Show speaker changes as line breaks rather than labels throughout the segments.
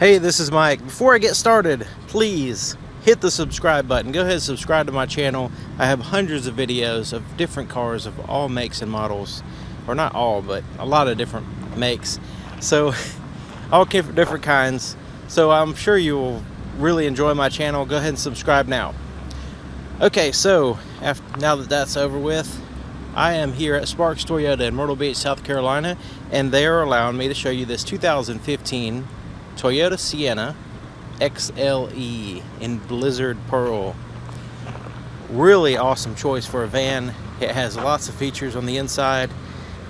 Hey, this is Mike. Before I get started, please hit the subscribe button. Go ahead and subscribe to my channel. I have hundreds of videos of different cars of all makes and models. Or not all, but a lot of different makes. So, all different kinds. So I'm sure you will really enjoy my channel. Go ahead and subscribe now. Okay, so now that that's over with, I am here at Sparks Toyota in Myrtle Beach, South Carolina, and they are allowing me to show you this 2015 Toyota Sienna XLE in Blizzard Pearl. Really awesome choice for a van. It has lots of features on the inside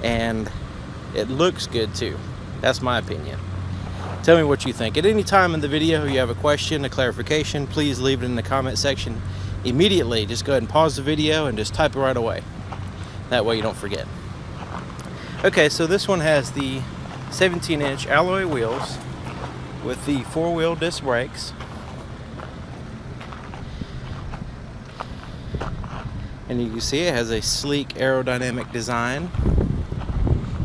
and it looks good too. That's my opinion. Tell me what you think. At any time in the video you have a question, a clarification, please leave it in the comment section immediately. Just go ahead and pause the video and just type it right away. That way you don't forget. Okay, so this one has the 17-inch alloy wheels with the four-wheel disc brakes. And you can see it has a sleek aerodynamic design.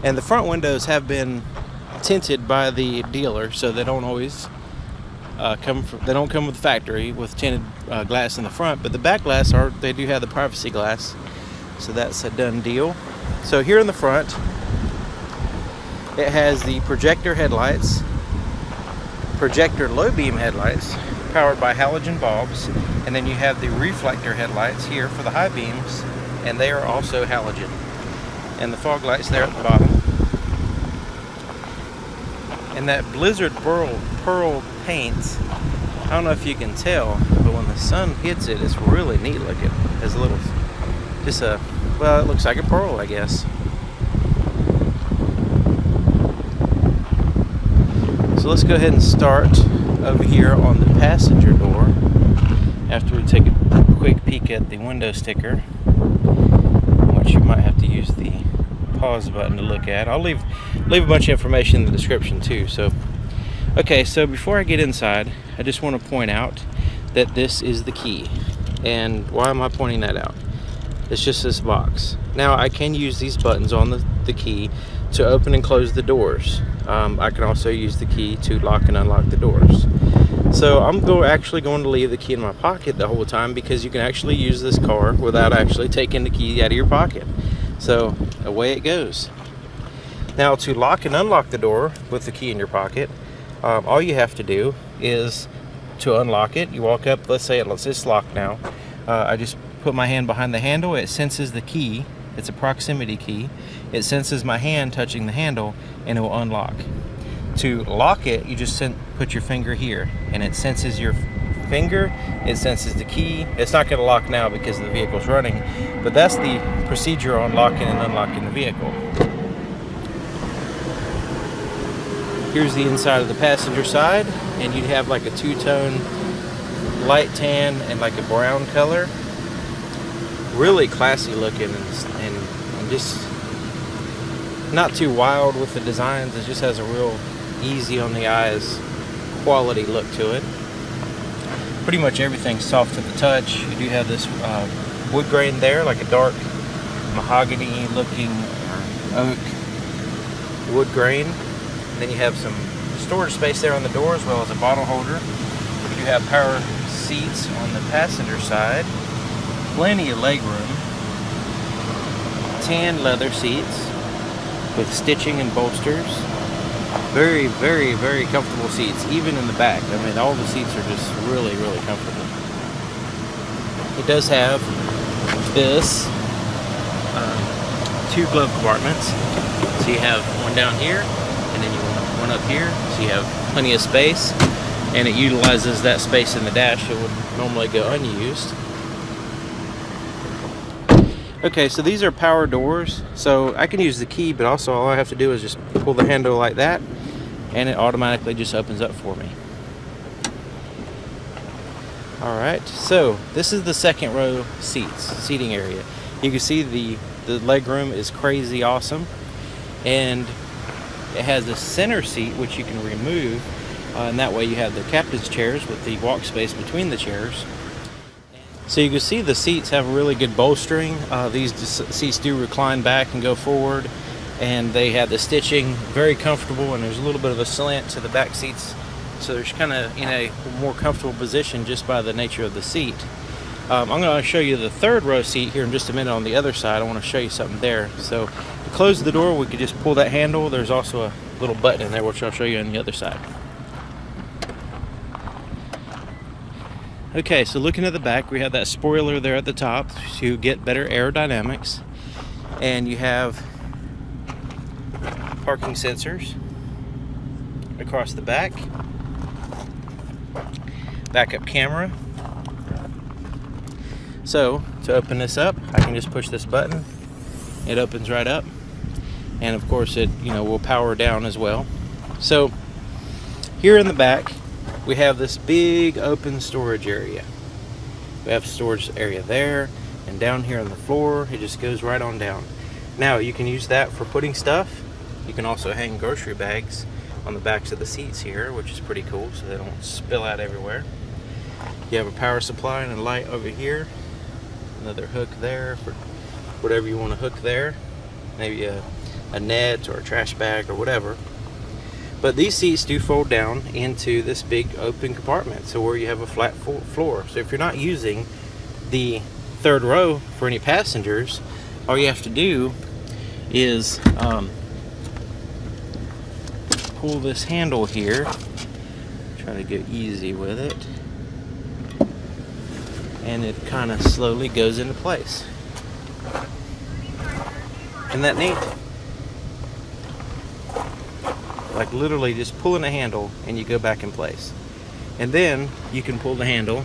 And the front windows have been tinted by the dealer, so they don't always come with the factory with tinted glass in the front, but the back glass they do have the privacy glass, so that's a done deal. So here in the front, it has the projector headlights, projector low beam headlights powered by halogen bulbs, and then you have the reflector headlights here for the high beams, and they are also halogen, and the fog lights there at the bottom. And that Blizzard Pearl paint, I don't know if you can tell, but when the sun hits it, it's really neat looking. There's a little, well, it looks like a pearl, I guess. So let's go ahead and start over here on the passenger door after we take a quick peek at the window sticker, which you might have to use the pause button to look at. I'll leave a bunch of information in the description too. So, okay, so before I get inside, I just want to point out that this is the key. And why am I pointing that out? It's just this box. Now I can use these buttons on the key to open and close the doors. I can also use the key to lock and unlock the doors. So I'm actually going to leave the key in my pocket the whole time, because you can actually use this car without actually taking the key out of your pocket. So away it goes. Now to lock and unlock the door with the key in your pocket, all you have to do is to unlock it. You walk up, let's say it's locked now. I just put my hand behind the handle. It senses the key. It's a proximity key. It senses my hand touching the handle and it will unlock. To lock it, you just put your finger here and it senses your finger, it senses the key. It's not going to lock now because the vehicle's running, but that's the procedure on locking and unlocking the vehicle. Here's the inside of the passenger side, and you'd have like a two-tone light tan and like a brown color. Really classy looking, and just not too wild with the designs. It just has a real easy on the eyes quality look to it. Pretty much everything's soft to the touch. You do have this wood grain there, like a dark mahogany looking oak wood grain. And then you have some storage space there on the door, as well as a bottle holder. You do have power seats on the passenger side. Plenty of leg room. Tan leather seats with stitching and bolsters. Very, very, very comfortable seats, even in the back. I mean, all the seats are just really, really comfortable. It does have this two glove compartments. So you have one down here, and then you have one up here. So you have plenty of space, and it utilizes that space in the dash that would normally go unused. Okay, so these are power doors, so I can use the key, but also all I have to do is just pull the handle like that, and it automatically just opens up for me. Alright, so this is the second row seating area. You can see the leg room is crazy awesome, and it has a center seat which you can remove, and that way you have the captain's chairs with the walk space between the chairs. So you can see the seats have really good bolstering. These seats do recline back and go forward, and they have the stitching very comfortable, and there's a little bit of a slant to the back seats so they're kind of in a more comfortable position just by the nature of the seat. I'm going to show you the third row seat here in just a minute on the other side. I want to show you something there. So to close the door, we could just pull that handle. There's also a little button in there, which I'll show you on the other side. Okay, so looking at the back, we have that spoiler there at the top to get better aerodynamics. And you have parking sensors across the back. Backup camera. So to open this up, I can just push this button. It opens right up, and of course it will power down as well. So here in the back, we have this big open storage area. We have storage area there, and down here on the floor, it just goes right on down. Now you can use that for putting stuff. You can also hang grocery bags on the backs of the seats here, which is pretty cool, so they don't spill out everywhere. You have a power supply and a light over here. Another hook there for whatever you want to hook there, maybe a net or a trash bag or whatever. But these seats do fold down into this big open compartment, so where you have a flat floor. So if you're not using the third row for any passengers, all you have to do is pull this handle here. Try to go easy with it. And it kind of slowly goes into place. Isn't that neat? Like literally just pulling a handle and you go back in place. And then you can pull the handle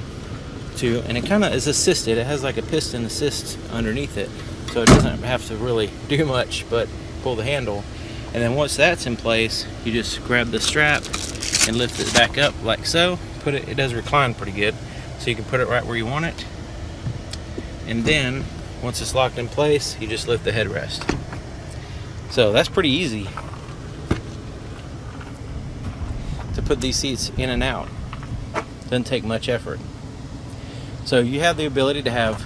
to, and it kind of is assisted. It has like a piston assist underneath it. So it doesn't have to really do much but pull the handle. And then once that's in place, you just grab the strap and lift it back up like so. It does recline pretty good. So you can put it right where you want it. And then, once it's locked in place, you just lift the headrest. So that's pretty easy to put these seats in and out. Doesn't take much effort. So you have the ability to have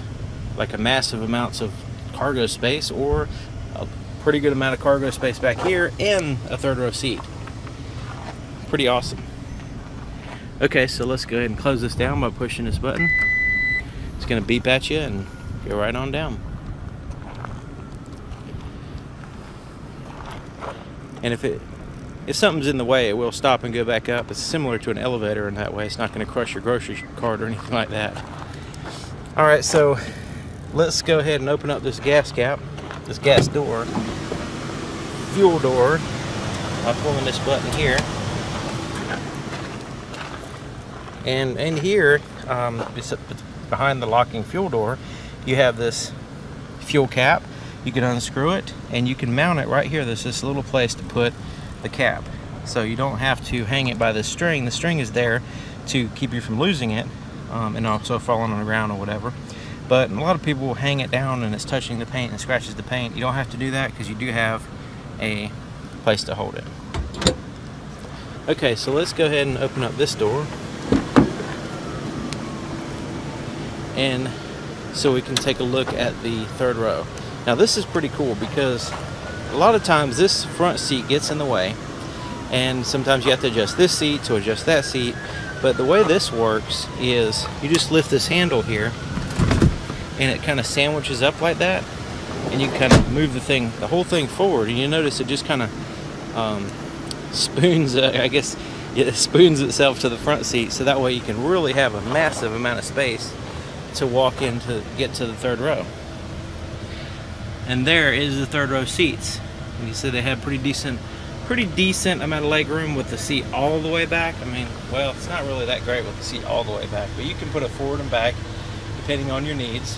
like a massive amounts of cargo space, or a pretty good amount of cargo space back here in a third row seat. Pretty awesome. Okay, so let's go ahead and close this down by pushing this button. It's going to beep at you and go right on down. And if something's in the way, it will stop and go back up. It's similar to an elevator in that way. It's not going to crush your grocery cart or anything like that. Alright, so let's go ahead and open up this gas cap, this gas door, fuel door, by pulling this button here. And in here, behind the locking fuel door, you have this fuel cap. You can unscrew it and you can mount it right here. There's this little place to put the cap. So you don't have to hang it by the string. The string is there to keep you from losing it and also falling on the ground or whatever. But a lot of people will hang it down and it's touching the paint and scratches the paint. You don't have to do that because you do have a place to hold it. Okay, so let's go ahead and open up this door. And so we can take a look at the third row. Now this is pretty cool because a lot of times this front seat gets in the way, and sometimes you have to adjust this seat to adjust that seat. But the way this works is you just lift this handle here and it kind of sandwiches up like that, and you kind of move the whole thing forward, and you notice it just kind of spoons, I guess it spoons itself to the front seat, so that way you can really have a massive amount of space to walk in to get to the third row. And there is the third row seats. And you see they have pretty decent amount of leg room with the seat all the way back. I mean, well, it's not really that great with the seat all the way back, but you can put it forward and back depending on your needs.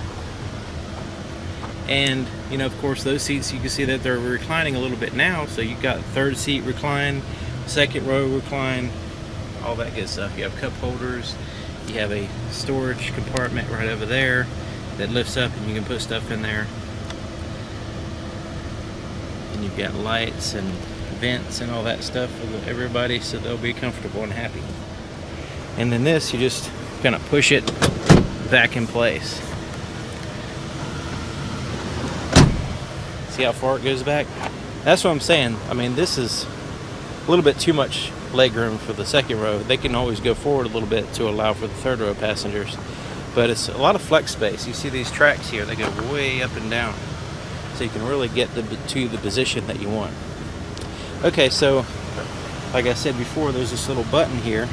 And of course those seats, you can see that they're reclining a little bit now, so you've got third seat recline, second row recline, all that good stuff. You have cup holders. You have a storage compartment right over there that lifts up and you can put stuff in there. And you've got lights and vents and all that stuff for everybody, so they'll be comfortable and happy. And then this, you just kind of push it back in place. See how far it goes back? That's what I'm saying. I mean, this is a little bit too much leg room for the second row. They can always go forward a little bit to allow for the third row passengers, but it's a lot of flex space. You see these tracks here, they go way up and down, so you can really get to the position that you want. Okay, so like I said before, there's this little button here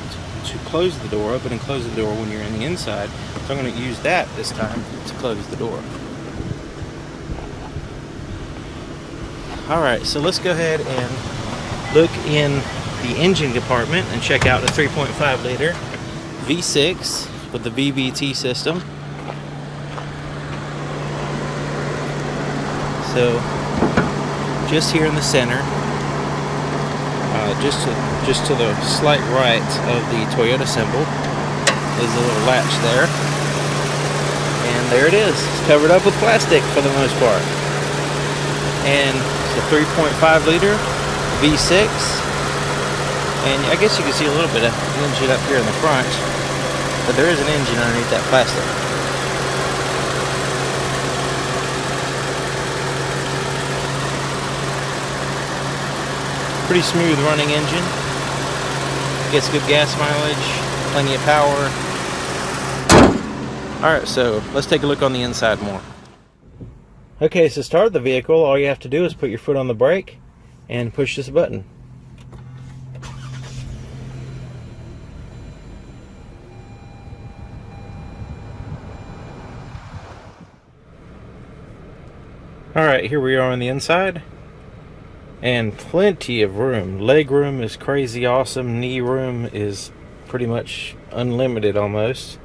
to close the door, open and close the door when you're in the inside. So I'm going to use that this time to close the door. Alright, so let's go ahead and look in the engine compartment and check out the 3.5 liter V6 with the VVT system. So just here in the center, just to the slight right of the Toyota symbol is a little latch there, and there it is. It's covered up with plastic for the most part, and it's a 3.5 liter V6, and I guess you can see a little bit of engine up here in the front, but there is an engine underneath that plastic. Pretty smooth running engine, gets good gas mileage, plenty of power. Alright, so let's take a look on the inside more. Okay, so to start the vehicle, all you have to do is put your foot on the brake and push this button. Alright, here we are on the inside. And plenty of room. Leg room is crazy awesome. Knee room is pretty much unlimited almost.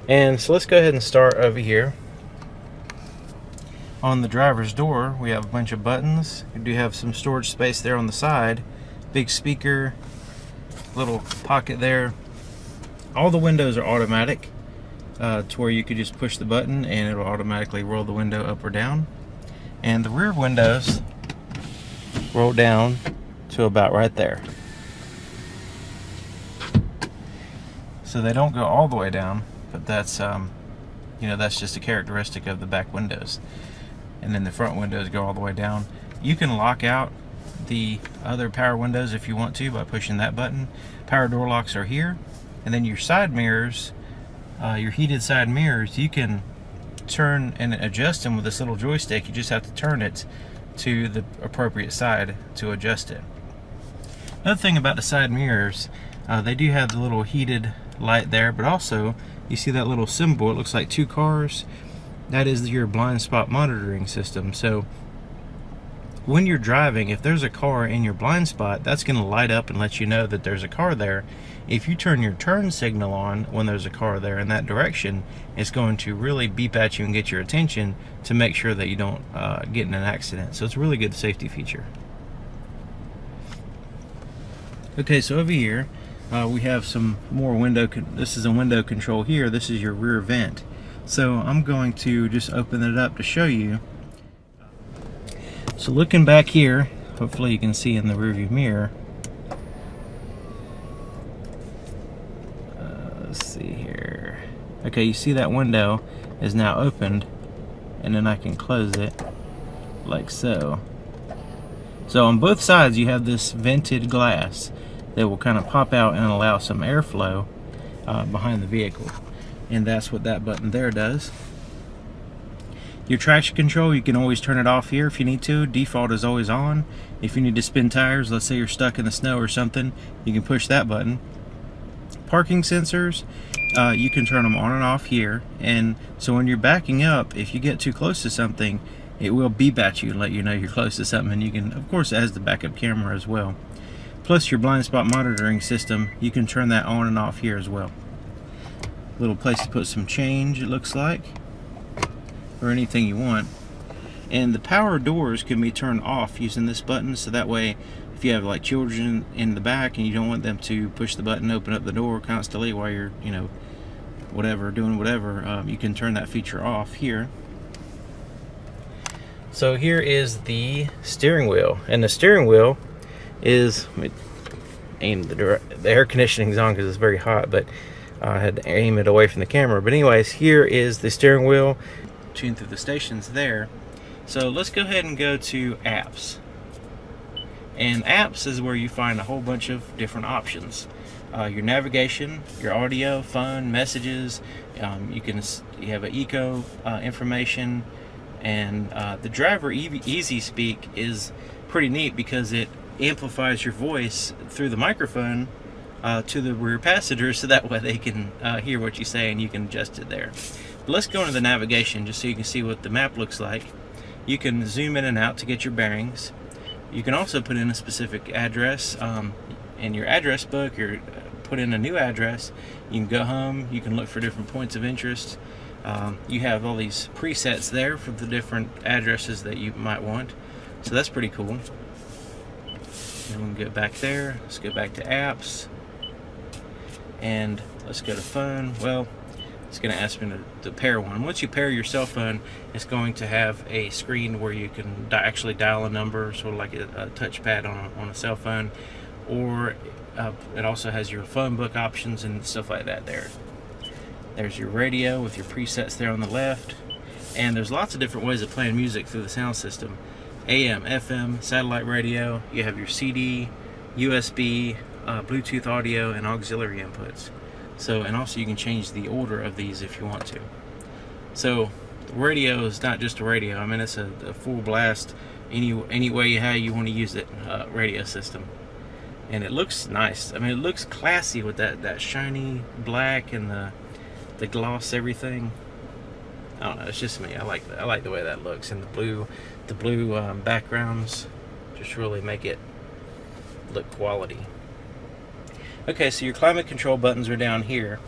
And so let's go ahead and start over here. On the driver's door, we have a bunch of buttons. We do have some storage space there on the side. Big speaker, little pocket there. All the windows are automatic, to where you could just push the button and it will automatically roll the window up or down. And the rear windows roll down to about right there. So they don't go all the way down, but that's that's just a characteristic of the back windows. And then the front windows go all the way down. You can lock out the other power windows if you want to by pushing that button. Power door locks are here, and then your side mirrors, your heated side mirrors, you can turn and adjust them with this little joystick. You just have to turn it to the appropriate side to adjust it. Another thing about the side mirrors, they do have the little heated light there, but also you see that little symbol, it looks like two cars. That is your blind spot monitoring system. So when you're driving, if there's a car in your blind spot, that's going to light up and let you know that there's a car there. If you turn your turn signal on when there's a car there in that direction, it's going to really beep at you and get your attention to make sure that you don't get in an accident. So it's a really good safety feature. Okay, so over here we have some more window. This is a window control here. This is your rear vent. So I'm going to just open it up to show you. So looking back here, hopefully you can see in the rearview mirror. Let's see here. Okay, you see that window is now opened, and then I can close it like so. So on both sides you have this vented glass that will kind of pop out and allow some airflow behind the vehicle. And that's what that button there does. Your traction control, you can always turn it off here if you need to. Default is always on. If you need to spin tires, let's say you're stuck in the snow or something, you can push that button. Parking sensors, you can turn them on and off here. And so when you're backing up, if you get too close to something, it will beep at you and let you know you're close to something. And you can, of course, it has the backup camera as well. Plus your blind spot monitoring system, you can turn that on and off here as well. Little place to put some change, it looks like, or anything you want. And the power doors can be turned off using this button, so that way if you have like children in the back and you don't want them to push the button, open up the door constantly while you're, doing whatever, you can turn that feature off here. So here is the steering wheel, and the steering wheel is, the air conditioning is on because it's very hot, but I had to aim it away from the camera. But anyways, here is the steering wheel, tuned through the stations there. So let's go ahead and go to apps. And apps is where you find a whole bunch of different options. Your navigation, your audio, phone, messages. You have an eco information, and the driver easy speak is pretty neat because it amplifies your voice through the microphone to the rear passengers, so that way they can hear what you say and you can adjust it there. But let's go into the navigation just so you can see what the map looks like. You can zoom in and out to get your bearings. You can also put in a specific address in your address book, or put in a new address. You can go home, you can look for different points of interest. You have all these presets there for the different addresses that you might want. So that's pretty cool. And we can go back there. Let's go back to apps. And let's go to phone. Well, it's going to ask me to pair one. Once you pair your cell phone, it's going to have a screen where you can actually dial a number, sort of like a touchpad on a cell phone. Or it also has your phone book options and stuff like that there. There's your radio with your presets there on the left. And there's lots of different ways of playing music through the sound system. AM, FM, satellite radio. You have your CD, USB, Bluetooth audio, and auxiliary inputs. So, and also you can change the order of these if you want to. So the radio is not just a radio. I mean, it's a full blast, any way how you want to use it, radio system. And it looks nice. I mean, it looks classy with that shiny black and the gloss everything. I don't know, it's just me. I like the way that looks, and the blue backgrounds just really make it look quality. Okay, so your climate control buttons are down here,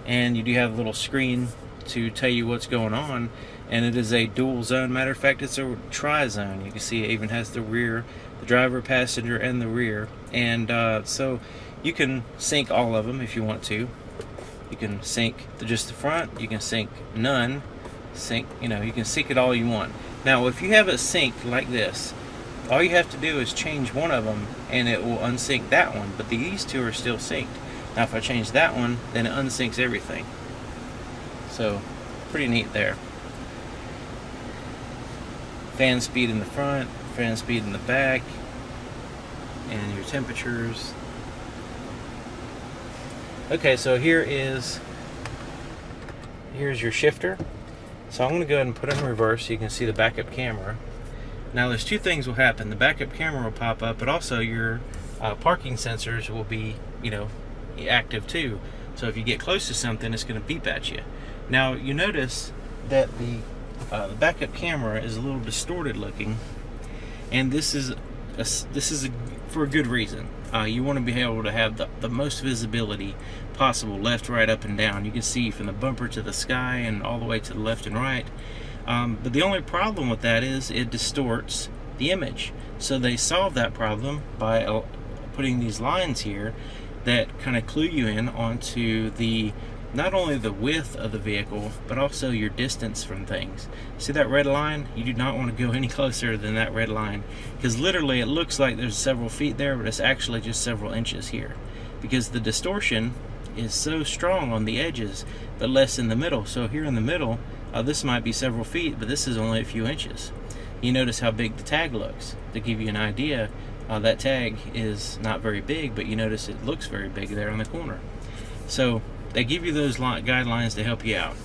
and you do have a little screen to tell you what's going on, and it is a dual zone. Matter of fact, it's a tri-zone. You can see it even has the rear, the driver, passenger, and the rear, and so you can sync all of them if you want to. You can sync just the front, you can sync none, you can sync it all you want. Now, if you have it synced like this, all you have to do is change one of them and it will unsync that one, but these two are still synced. Now if I change that one, then it unsyncs everything. So pretty neat there. Fan speed in the front, fan speed in the back, and your temperatures. Okay, so here's your shifter. So I'm going to go ahead and put it in reverse so you can see the backup camera. Now there's two things will happen. The backup camera will pop up, but also your parking sensors will be, active too. So if you get close to something, it's going to beep at you. Now you notice that the backup camera is a little distorted looking, and this is for a good reason. You want to be able to have the most visibility possible, left, right, up, and down. You can see from the bumper to the sky and all the way to the left and right. But the only problem with that is it distorts the image. So they solve that problem by putting these lines here that kind of clue you in onto not only the width of the vehicle, but also your distance from things. See that red line? You do not want to go any closer than that red line, because literally it looks like there's several feet there, but it's actually just several inches here, because the distortion is so strong on the edges but less in the middle. So here in the middle, this might be several feet, but this is only a few inches. You notice how big the tag looks. To give you an idea, that tag is not very big, but you notice it looks very big there on the corner. So they give you those guidelines to help you out.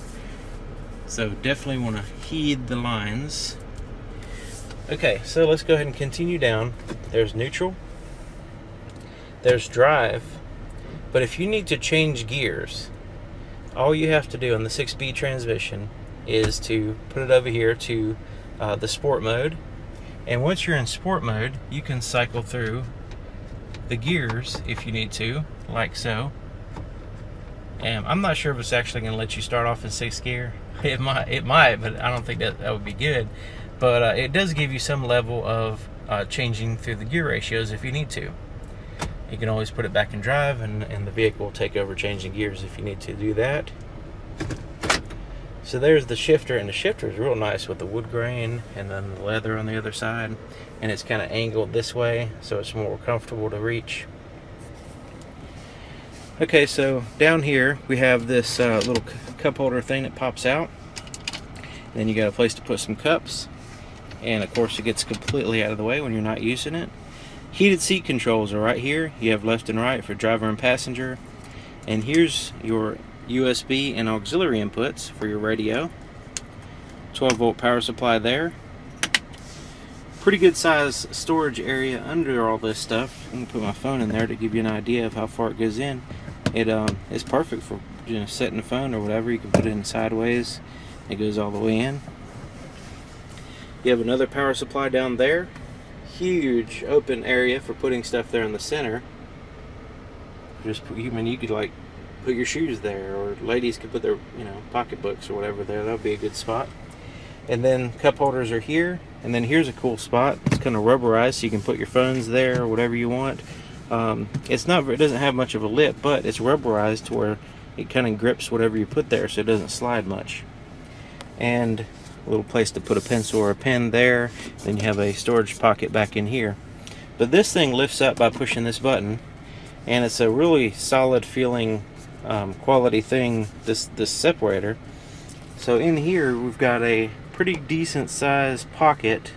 So definitely want to heed the lines. Okay, so let's go ahead and continue down. There's neutral, there's drive, but if you need to change gears, all you have to do on the 6-speed transmission is to put it over here to the sport mode, and once you're in sport mode, you can cycle through the gears if you need to, like so. And I'm not sure if it's actually going to let you start off in 6th gear. It might, but I don't think that would be good. But it does give you some level of changing through the gear ratios if you need to. You can always put it back in drive, and the vehicle will take over changing gears if you need to do that. So there's the shifter, and the shifter is real nice with the wood grain and then the leather on the other side, and it's kind of angled this way so it's more comfortable to reach. Okay, so down here we have this little cup holder thing that pops out, and then you got a place to put some cups, and of course it gets completely out of the way when you're not using it. Heated seat controls are right here. You have left and right for driver and passenger. And here's your USB and auxiliary inputs for your radio. 12-volt power supply there. Pretty good size storage area under all this stuff. I'm gonna put my phone in there to give you an idea of how far it goes in. It's perfect for setting the phone or whatever. You can put it in sideways. It goes all the way in. You have another power supply down there. Huge open area for putting stuff there in the center. You could like put your shoes there, or ladies could put their pocketbooks or whatever there. That'll be a good spot. And then cup holders are here. And then here's a cool spot. It's kind of rubberized, so you can put your phones there or whatever you want. It doesn't have much of a lip, but it's rubberized to where it kind of grips whatever you put there, so it doesn't slide much. And a little place to put a pencil or a pen there. Then you have a storage pocket back in here. But this thing lifts up by pushing this button, and it's a really solid feeling quality thing, this separator. So in here we've got a pretty decent sized pocket.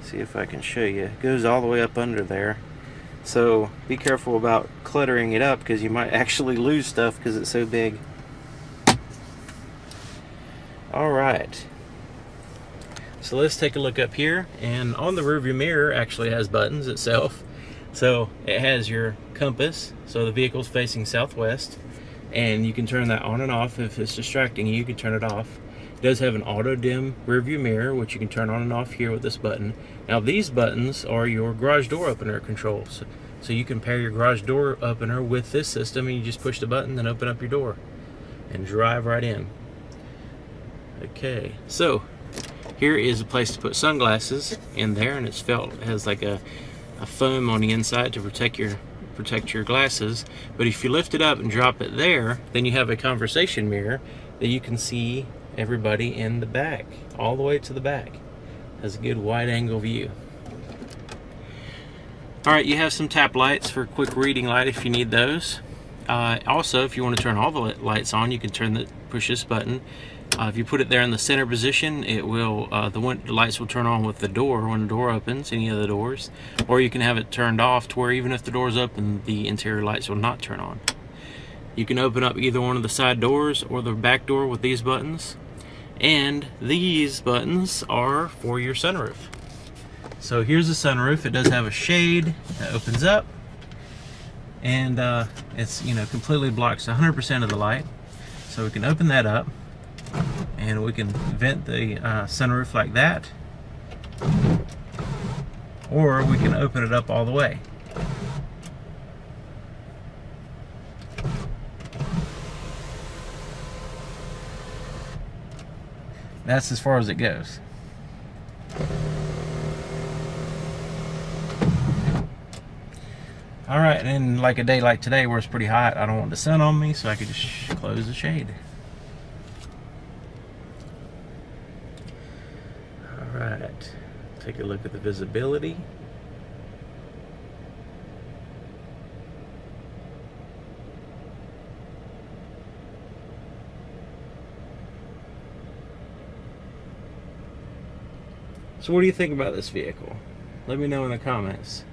See if I can show you. It goes all the way up under there. So be careful about cluttering it up, because you might actually lose stuff because it's so big. Alright, so let's take a look up here, and on the rearview mirror actually has buttons itself. So it has your compass, so the vehicle's facing southwest, and you can turn that on and off. If it's distracting you, you can turn it off. It does have an auto dim rearview mirror, which you can turn on and off here with this button. Now these buttons are your garage door opener controls, so you can pair your garage door opener with this system, and you just push the button and open up your door and drive right in. Okay, so here is a place to put sunglasses in there, and it has like a foam on the inside to protect your glasses. But if you lift it up and drop it there, then you have a conversation mirror that you can see everybody in the back, all the way to the back. Has a good wide angle view. Alright, you have some tap lights for quick reading light if you need those. Also, if you want to turn all the lights on, you can push this button. If you put it there in the center position, it will the lights will turn on with the door when the door opens, any of the doors. Or you can have it turned off to where even if the door's open, the interior lights will not turn on. You can open up either one of the side doors or the back door with these buttons. And these buttons are for your sunroof. So here's the sunroof. It does have a shade that opens up, and it's completely blocks 100% of the light. So we can open that up, and we can vent the sunroof like that, or we can open it up all the way. That's as far as it goes. Alright, and like a day like today where it's pretty hot, I don't want the sun on me, so I could just close the shade. Alright, take a look at the visibility. So what do you think about this vehicle? Let me know in the comments.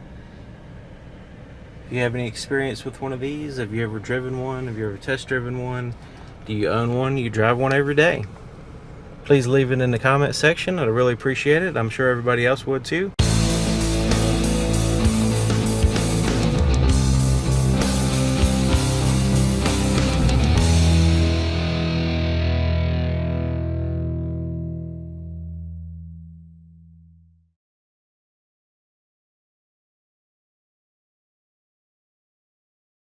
If you have any experience with one of these, have you ever driven one? Have you ever test driven one? Do you own one? You drive one every day? Please leave it in the comment section. I'd really appreciate it. I'm sure everybody else would too.